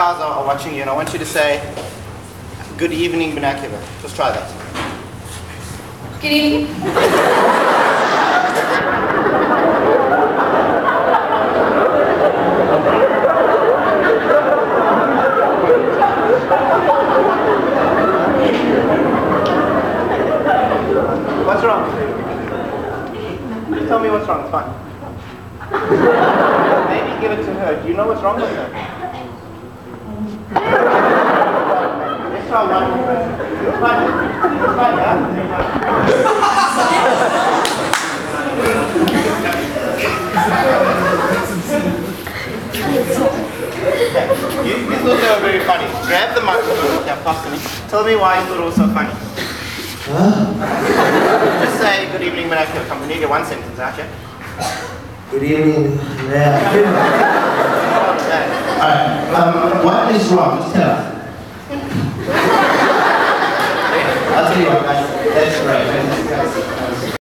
guys are watching you, and I want you to say, good evening, Bnei Camp. Just try that. Good evening. What's wrong? Just tell me what's wrong, it's fine. Maybe give it to her. Do you know what's wrong with her? Let's try one more person. It's fine. It's fine, yeah? You thought they were very funny. Grab the microphone. Yeah, pass to me. Tell me why you thought it was so funny. Just say, good evening, Bnei Camp. We need your one sentence, okay? Good evening. Alright, what is wrong? Just tell us. I'll tell you what, guys. That's right.